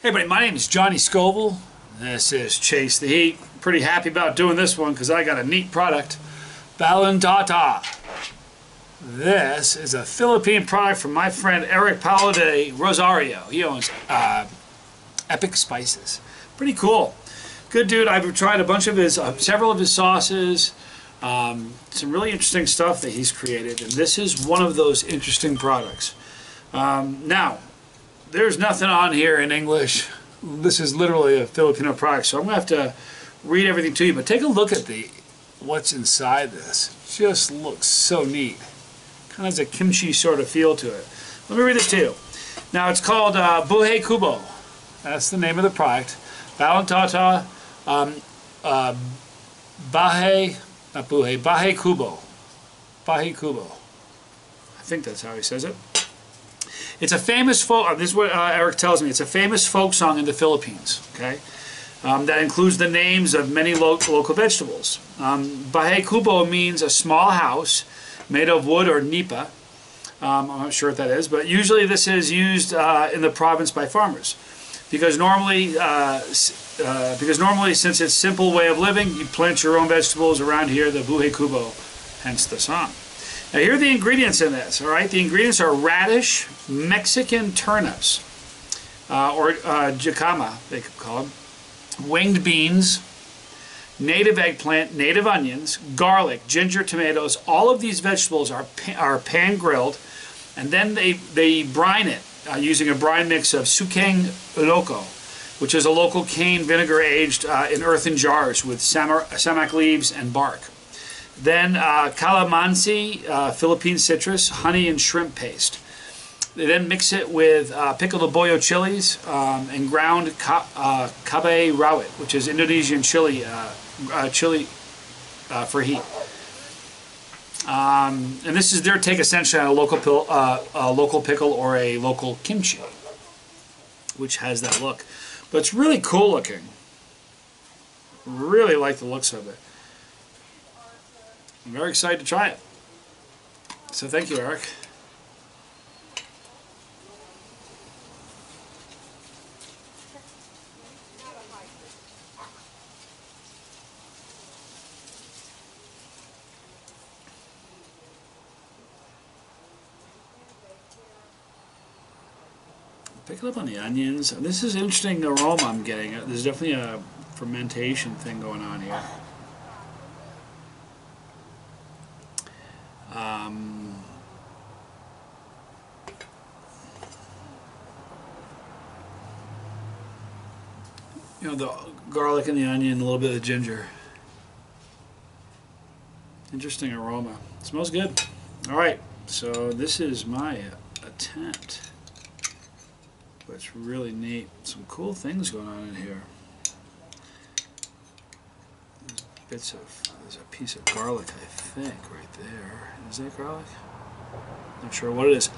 Hey everybody, my name is Johnny Scoville. This is Chase the Heat. Pretty happy about doing this one because I got a neat product. Balintataw. This is a Philippine product from my friend Eric Paulo de Rosario. He owns Epic Spices. Pretty cool. Good dude. I've tried a bunch of his, several of his sauces. Some really interesting stuff that he's created, and this is one of those interesting products. Now, there's nothing on here in English. This is literally a Filipino product, so I'm going to have to read everything to you. But take a look at what's inside this. It just looks so neat. Kind of has a kimchi sort of feel to it. Let me read this to you. Now, it's called Bahay Kubo. That's the name of the product. Balintataw, Bahay Kubo. Bahay Kubo. I think that's how he says it. It's a famous folk. This is what Eric tells me. It's a famous folk song in the Philippines. Okay, that includes the names of many local vegetables. Bahay Kubo means a small house made of wood or nipa. I'm not sure what that is, but usually this is used in the province by farmers because normally, since it's a simple way of living, you plant your own vegetables around here. The Bahay Kubo, hence the song. Now here are the ingredients in this, all right? The ingredients are radish, Mexican turnips, or jicama, they could call them, winged beans, native eggplant, native onions, garlic, ginger, tomatoes. All of these vegetables are pan-grilled, and then they brine it using a brine mix of sukeng uloko, which is a local cane vinegar aged in earthen jars with samak leaves and bark. Then calamansi, Philippine citrus, honey, and shrimp paste. They then mix it with pickled aboyo chilies and ground cabai rawit, which is Indonesian chili for heat. And this is their take essentially on a local pickle or a local kimchi, which has that look. But it's really cool looking. Really like the looks of it. I'm very excited to try it. So thank you, Eric. Pick it up on the onions. This is an interesting aroma I'm getting. There's definitely a fermentation thing going on here. You know, the garlic and the onion, a little bit of ginger. Interesting aroma. It smells good. All right, so this is my attempt. But it's really neat. Some cool things going on in here. There's a piece of garlic, I think, right there. Is that garlic? Not sure what it is.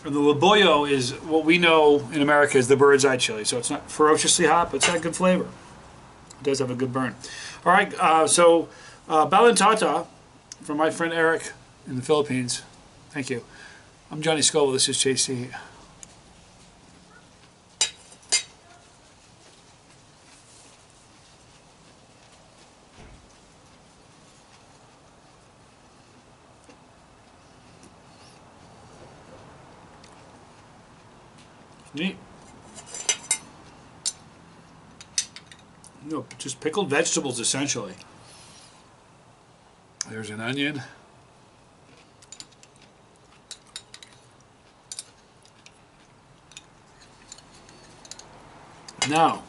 And the laboyo is what we know in America as the bird's eye chili. So it's not ferociously hot, but it's got good flavor. It does have a good burn. All right, so Balintataw from my friend Eric in the Philippines. Thank you. I'm Johnny Scoville. This is Chasetheheat. Neat. You know, just pickled vegetables essentially. There's an onion. Now,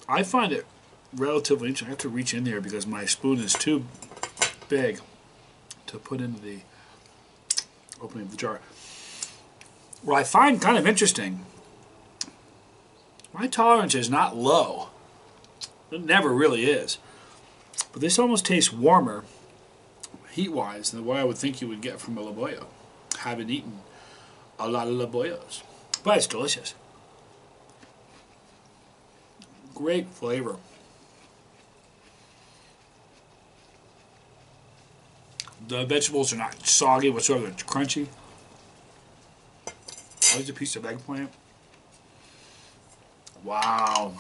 I find it relatively interesting. I have to reach in there because my spoon is too big to put into the opening of the jar. What I find kind of interesting, my tolerance is not low. It never really is. But this almost tastes warmer, heat-wise, than what I would think you would get from a laboyo. Haven't eaten a lot of laboyos. But it's delicious. Great flavor. The vegetables are not soggy whatsoever. They're crunchy. There's a piece of eggplant. Wow.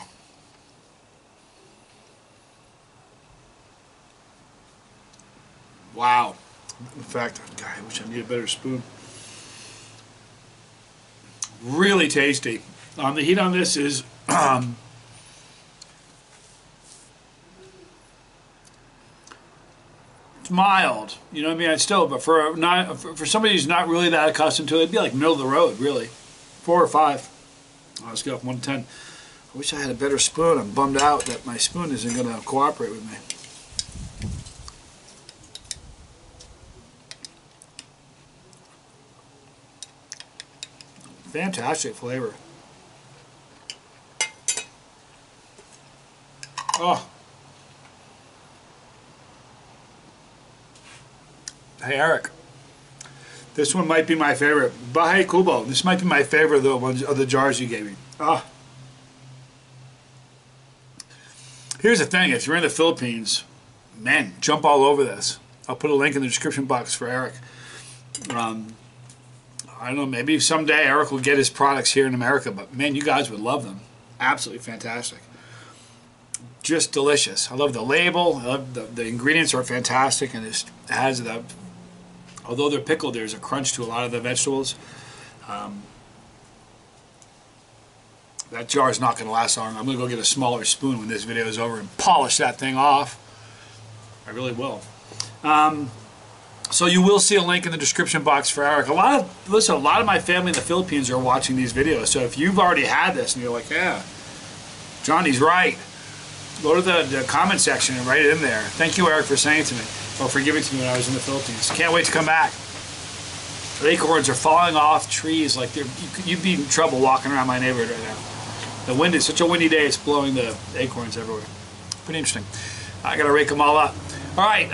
Wow. In fact, God, I wish I needed a better spoon. Really tasty. The heat on this is it's mild. You know what I mean? It's still, but for somebody who's not really that accustomed to it, it'd be like middle of the road, really. 4 or 5. Let's go up 1 to 10. I wish I had a better spoon. I'm bummed out that my spoon isn't going to cooperate with me. Fantastic flavor. Oh. Hey Eric, this one might be my favorite. Bahay Kubo. This might be my favorite of the ones of the jars you gave me. Ah. Here's the thing: if you're in the Philippines, man, jump all over this. I'll put a link in the description box for Eric. I don't know, maybe someday Eric will get his products here in America, but man, you guys would love them. Absolutely fantastic. Just delicious. I love the label. I love the ingredients are fantastic, and it has the, although they're pickled, there's a crunch to a lot of the vegetables. That jar is not going to last long. I'm going to go get a smaller spoon when this video is over and polish that thing off. I really will. So you will see a link in the description box for Eric. A lot of my family in the Philippines are watching these videos. So if you've already had this and you're like, yeah, Johnny's right, go to the comment section and write it in there. Thank you, Eric, for saying it to me, or for giving it to me when I was in the Philippines. Can't wait to come back. The acorns are falling off trees like you'd be in trouble walking around my neighborhood right now. The wind is such a windy day; it's blowing the acorns everywhere. Pretty interesting. I gotta rake them all up. All right,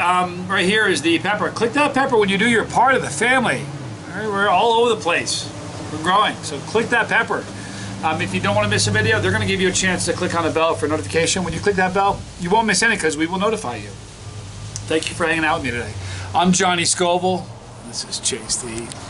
right here is the pepper. Click that pepper when you do your part of the family. All right, we're all over the place. We're growing, so click that pepper. If you don't want to miss a video, they're going to give you a chance to click on the bell for notification. When you click that bell, you won't miss any because we will notify you. Thank you for hanging out with me today. I'm Johnny Scoville. This is Chasetheheat.